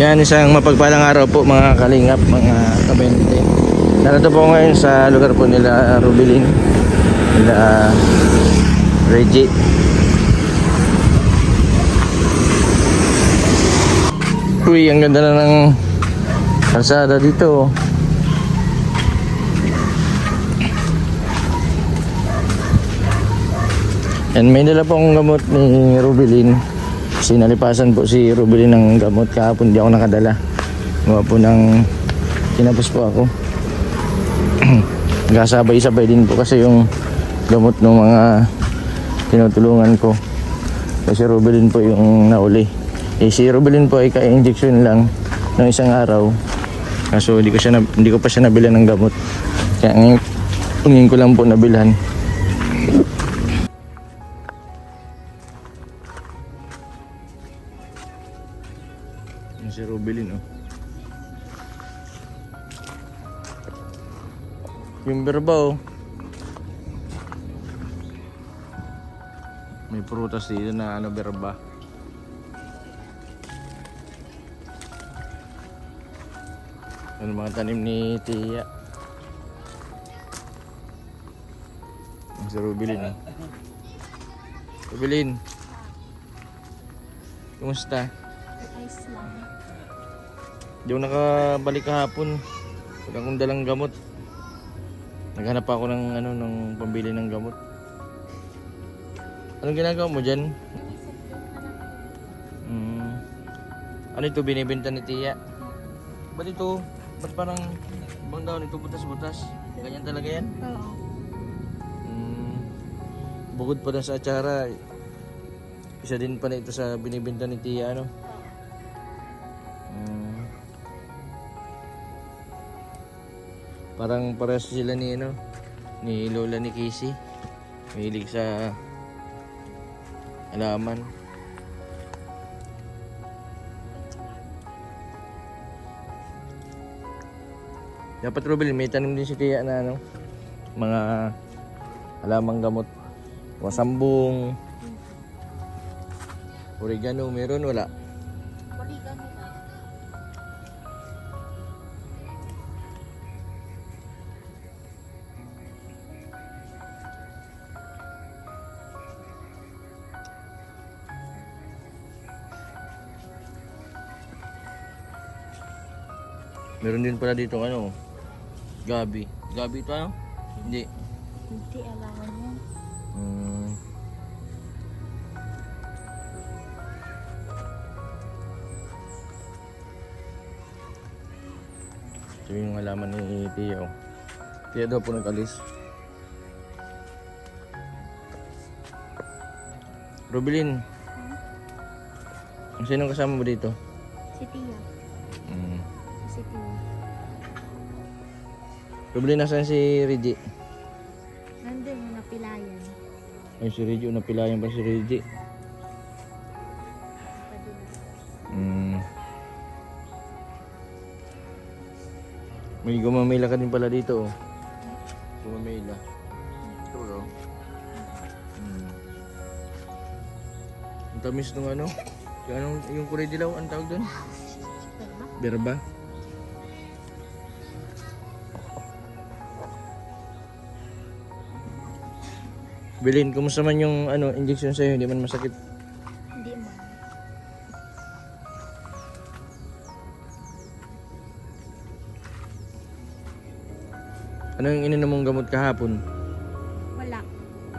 Yan, isang mapagpalang araw po mga kalingap, mga kabente. Narito po ngayon sa lugar po nila Rubilin, nila Reggie. Uy, ang ganda na ng kalsada dito. Yan, may dala po akong gamot ni Rubilin. Sinalipasan po si Rubilin ng gamot kahapon, di ako nakadala. Gawa po ng kinapos po ako. Nagkasabay-sabay din po kasi yung gamot ng mga tinutulungan ko. Kasi Rubilin po yung nauli. Si Rubilin po ay ka-injection lang ng isang araw. Kaso hindi ko pa siya nabilan ng gamot. Kaya ngayon ko lang po nabilhan. Yung si Rubilin, oh. Yung berba, oh. May prutas dito na berba. Ano mga tanim ni Tia. Yung si Rubilin, oh. Rubilin, kumusta? Ayos lang. Di ako nakabalik kahapon. Wala akong dalang gamot. Naghanap ako ng pambili ng gamot. Anong ginagawa mo dyan? Ano ito binibenta ni Tia? Ba't ito? Ba't parang bang daw ito butas-butas? Ganyan talaga yan? Oo. Bukod pa dun sa atsara, isa din pa na ito sa binibenta ni Tia, ano? Parang parehas sila ni Lola ni Casey. Mahilig sa halaman. Dapat Rubilin, may tanim din si Tia na mga halamang gamot. Wasambong, oregano, meron wala? Oregano na. Meron din pala dito gabi. Gabi ito Hindi. Hindi alam mo. Ito yung halaman ni Tia, oh. Tia daw po nag-alis. Rubilin, sinong kasama mo dito? Si Tia. Si Tia. Rubilin, nasaan si Reggie? Nandun yung napilayan. Ay, si Reggie, napilayan pa si Reggie. May gumamela ka din pala dito, oh. Gumamela. Ito, oh. Ang tamis nung yung kulay dilaw, ang tawag doon? Berba. Bilin, kumusta man yung injection sa'yo? Hindi man masakit? Hindi man. Ano yung ininom mong gamot kahapon? Wala.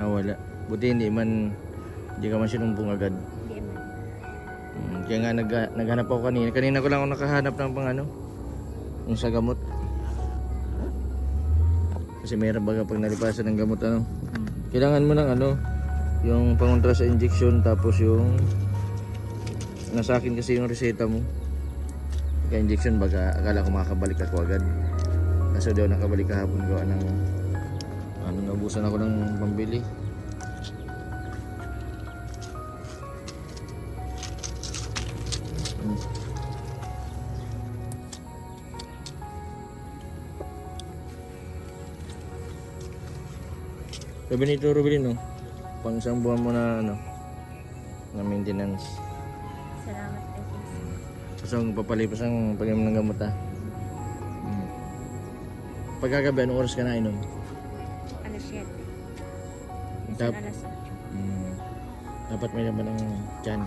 Wala. Buti hindi ka man sinumpong agad. Hindi man. Kaya nga naghanap ako kanina. Kanina ko lang ako nakahanap ng yung sa gamot. Kasi mayroon baga pag nalipasan ng gamot kailangan mo ng yung pangontra sa injection, tapos yung nasa akin kasi yung reseta mo. Pagka-injection baga akala ko makakabalik ako agad. Kaso di ako nakabalik kahapon gawa ng naubusan ako ng pambili. Sabi nito Rubilin, pang isang buwan mo na maintenance. Salamat kay Casey. So, papalipas ang pag-inom ng gamot ha. Pagkagabi, anong oras ka na inom? Alas 7. Tap, Alas 8. dapat may laman ng tiyan.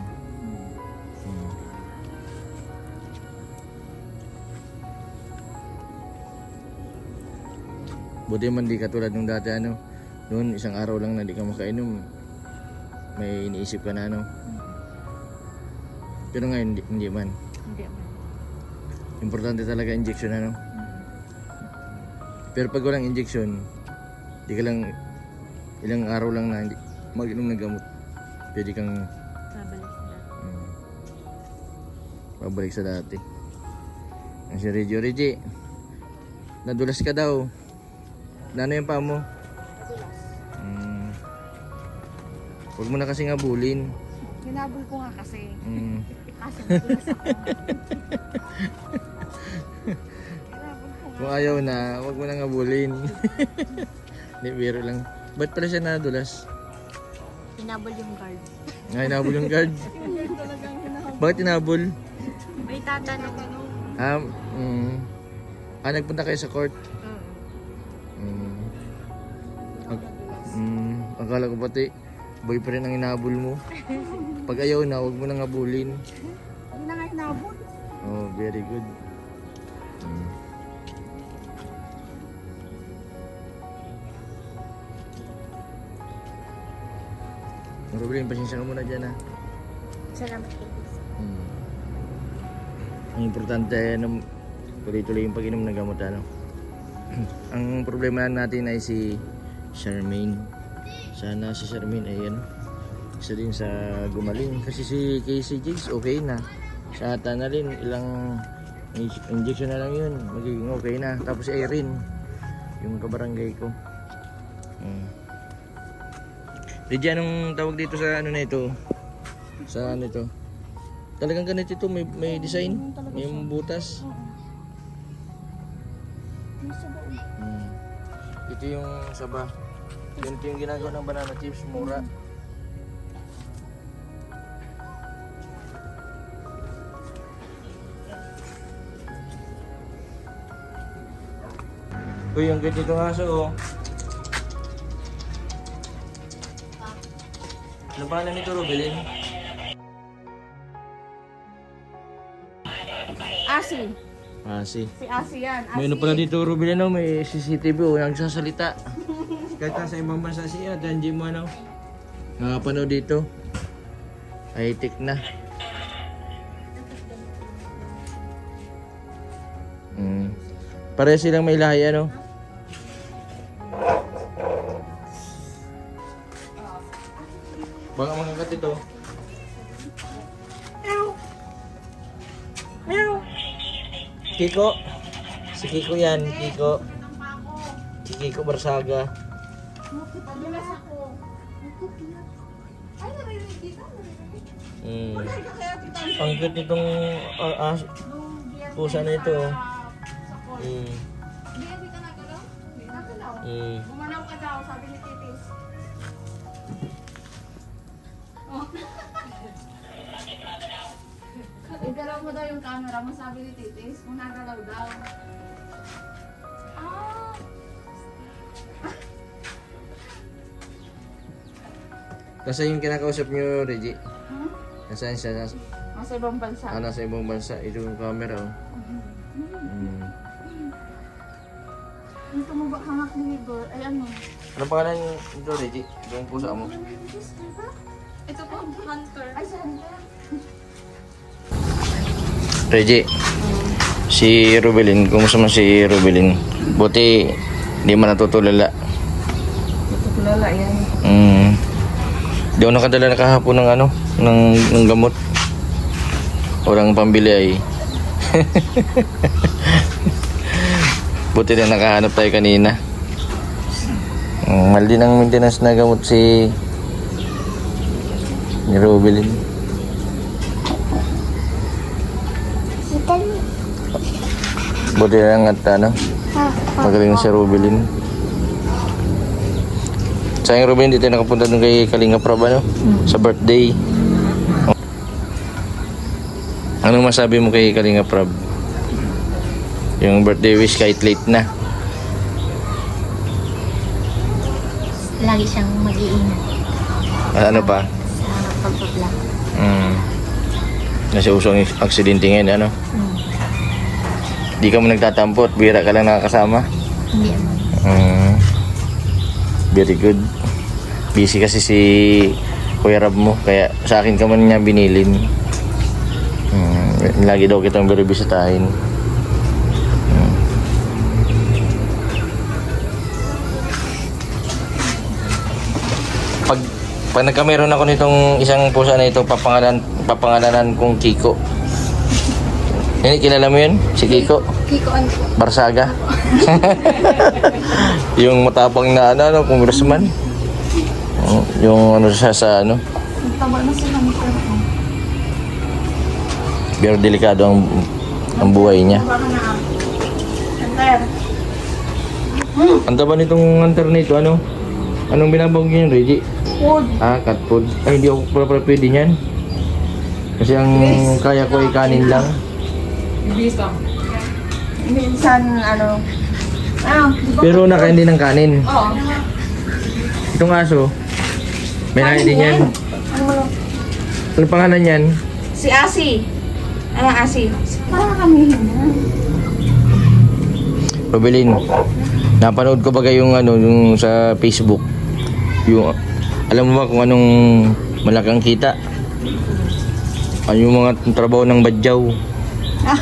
Buti man di katulad nung dati ano. Noon isang araw lang na di ka makainom. May iniisip ka na ano. Pero ngayon hindi man. Hindi man. Importante talaga injection ano. Pero pag walang injection, di ka lang ilang araw lang na hindi mag-inom ng gamot. Pwede kang Babalik sila. pabalik sa dati. Ang si Reggie, nadulas ka daw. Ano yung paa mo? Nadulas. Huwag mo na kasing abulin. Hinabol ko nga kasi. Kasi nadulas ako. Hinabol ko nga. Kung ayaw na, huwag mo nang abulin. Hindi, biro lang. Ba't pala siya nadulas? Hinabol yung guard. Nga, hinabol yung guard. Bakit hinabol? May tatanong. Nagpunta kayo sa court? Akala ko pati boyfriend ang hinabol mo. Pag ayaw na, huwag mo nang abulin. Hindi na nga hinabol. Oh, very good. Ruben, pasensya ka muna dyan ha. Salamat po. Ang importante ano, tuloy-tuloy yung pag-inom ng gamot ano. Ang problema natin ay si Charmaine. Sana si Charmaine ay ano, isa din sa gumaling. Kasi si Casey Jigs okay na. Sa ata na rin, ilang injection na lang yun, magiging okay na. Tapos si Irene, yung kabarangay ko. Reggie, anong tawag dito sa ano na ito? Sa ano ito? Talagang ganito ito, may design, may butas. Ito yung saba. Ganito yung ginagawa ng banana chips, mura. Uy, ang ganito ng aso oh. Ano pangalan nito, Robelin? Asi. Asi. Si Asi yan. May ano pala dito, Robelin, no? May CCTV oh, nagsasalita. Kahit nasa ibang bansa siya, danji mo ano. Nakapanood dito. High-tech na. Pareho silang may lahi ano. Baka mangkakat ito. Kiko. Si Kiko yan, Kiko. Si Kiko Barsaga. Padulas ako. Ay, narinig kita. Ang cute nitong pusa na ito. Hindi ka nagalaw? Hindi nagalaw. Gumanaw ka daw, sabi ni Titis. Igalaw mo daw yung camera mo, sabi ni Titis. Kung nagalaw daw. Kasi yung kinakausap niyo, Reggie. Nasaan siya? Nasa ibang bansa. Nasa ibang bansa. Ito yung camera oh. Dito mo ba hangak ni Igor? Ay ano? Ano pangalan nito, Reggie? Yung pusa mo? Ito po, Hunter. Ay, sa Hunter. Reggie, si Rubelin, kumusta man si Rubelin? Buti, hindi man natutulala. Natutulala yan. Di ako nakadala na kahapon ng ano, ng gamot. Walang pambili ay. Buti na nakahanap tayo kanina. Mahal din ang maintenance na gamot si ni Rubelin. Buti lang at ano, magaling si Rubelin. Sayang Rubelin, dito nakapunta dun kay Kalinga Prab ano, sa birthday. Anong Anong masabi mo kay Kalinga Prab? Yung birthday wish kahit late na. Lagi siyang mag-iingat Ano pa? sa pagpa-vlog. Nasa usong aksidente ngayon, ano? Di ka mo nagtatampot, bira ka lang nakakasama. Hindi naman. Very good. Busy kasi si Kuya Rab mo, kaya sa akin ka man niya binilin. Lagi daw kitang bisitahin. Pag nagkameron ako nitong isang pusa na ito, papangalanan kong Kiko. Hindi, kilala mo yun? Si Kiko? Kiko ano po? Barsaga. Yung matapang na congressman. Yung ano siya sa ano. Taba na sila ng pero. Pero delikado ang buhay niya. Baka na. Enter. Ang taba nitong hunter nito, ano? Anong binabawag niyo yun, Reggie? Food. Cat food. Ay, hindi ako pala pwede niyan. Kasi ang kaya ko ay kanin lang. Bisa. Minsan ano. Di ba? Pero nakain din ng kanin. Oo. Itong aso, may nakain din yan. Ano mo? Ano pangalan yan? Si Asi. Ano Asi? Para kami na. Pabilin. Napanood ko bagay yung yung sa Facebook. Yung alam mo ba kung anong malakang kita? Ano yung mga trabaho ng badyaw? Ah,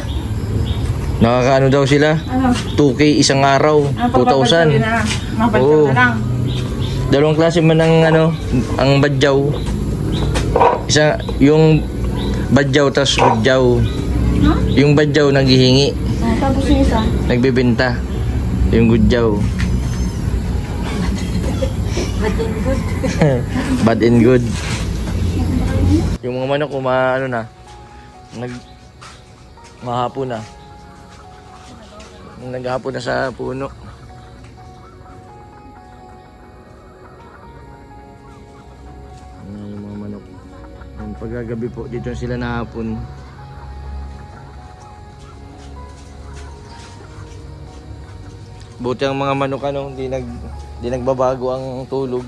Nakakaano daw sila? ano? 2K isang araw, 2,000. Mapagpapag Oo. na lang. Dalawang klase man ng ang badyaw. Isa yung badyaw tas badyaw. Ha? Yung badyaw naghihingi, Tapos yung isa. nagbebenta. Yung gudyaw. Bad and good. Yung mga manok ko mahapon na. Naghapon na sa puno. Yung mga manok. Yung pagkagabi po dito sila nahapon. Buti ang mga manok hindi nagbabago ang tulog.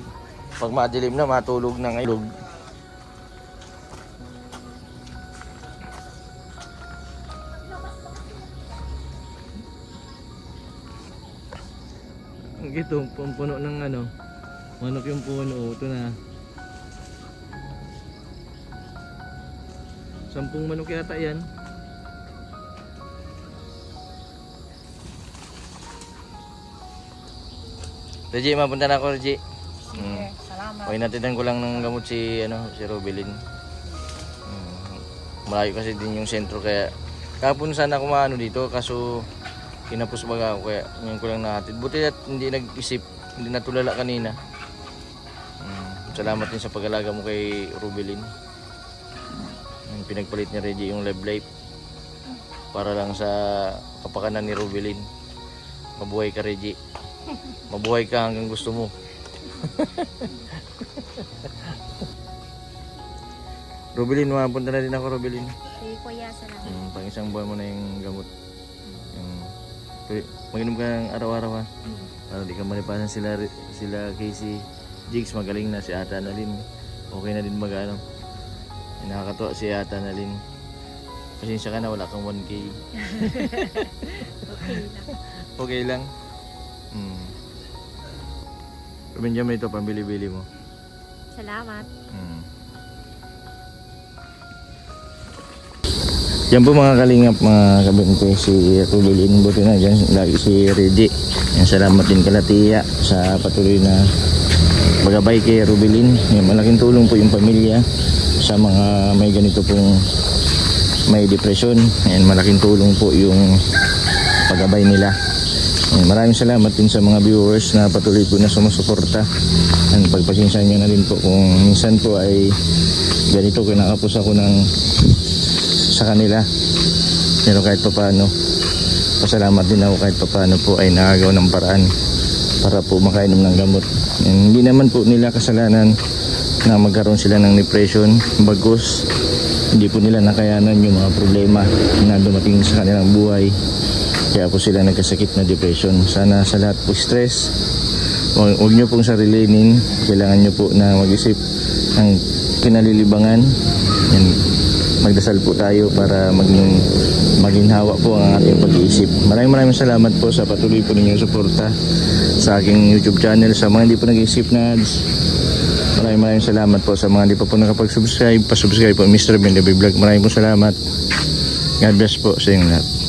Pag madilim na matulog na ngayon. Ito, puno ng manok yung puno. Ito na. 10 manok yata yan. Reggie, mapunta na ako, Reggie. Sige, salamat. Okay, natidan ko lang ng gamot si Robelin. Malayo kasi din yung sentro, kaya kahapon sana ako dito, kaso kinapos baga ako, kaya ngayon ko lang nahatid. Buti at hindi nag-isip, hindi natulala kanina. Salamat din sa pag-alaga mo kay Robelin. Pinagpalit ni Reggie yung Live Life para lang sa kapakanan ni Robelin. Mabuhay ka, Reggie. Mabuhay ka hanggang gusto mo. Robelin, mapunta na din ako, Robelin. Sige kuya, salamat. Pang isang buwan mo na yung gamot. Mag-inom ka ng araw-araw, ha. Para di ka malipasan sila Casey Jigs, magaling na si Ata Nalin. Okay na din nakakatuwa si Ata Nalin. Pasensya ka na, wala kang 1K. Okay lang. Benjamin, ito pambili-bili mo. Salamat. Yan po mga kalingap, mga kabinte, si Rubelin. Buti na dyan lagi si Reggie. Yan, salamat din kala Tia sa patuloy na bagabay kay Rubelin. Yan, malaking tulong po yung pamilya sa mga may ganito pong may depression. Yan, malaking tulong po yung paggabay nila. Yan, maraming salamat din sa mga viewers na patuloy po na sumusuporta. Yan, pagpasensya nyo na rin po kung minsan po ay ganito, kinakapos ako sa kanila. Pero kahit pa paano, pasalamat din ako kahit pa paano po ay nakagawa ng paraan para po makainom ng gamot. And hindi naman po nila kasalanan na magkaroon sila ng depression, bagkus hindi po nila nakayanan yung mga problema na dumating sa kanilang buhay. Kaya po sila nagkasakit na depression. Sana sa lahat po stress, huwag nyo pong sarilinin. Kailangan nyo po na mag-isip ng kinalilibangan. And magdasal po tayo para maginhawa po ang ating pag-iisip. Maraming salamat po sa patuloy po ninyong suporta sa aking YouTube channel. Sa mga hindi po nag-isip na ads, maraming salamat po. Sa mga hindi pa po nakapag-subscribe, pa-subscribe po Mr. Ben Vlog. Maraming po salamat. God bless po sa inyong lahat.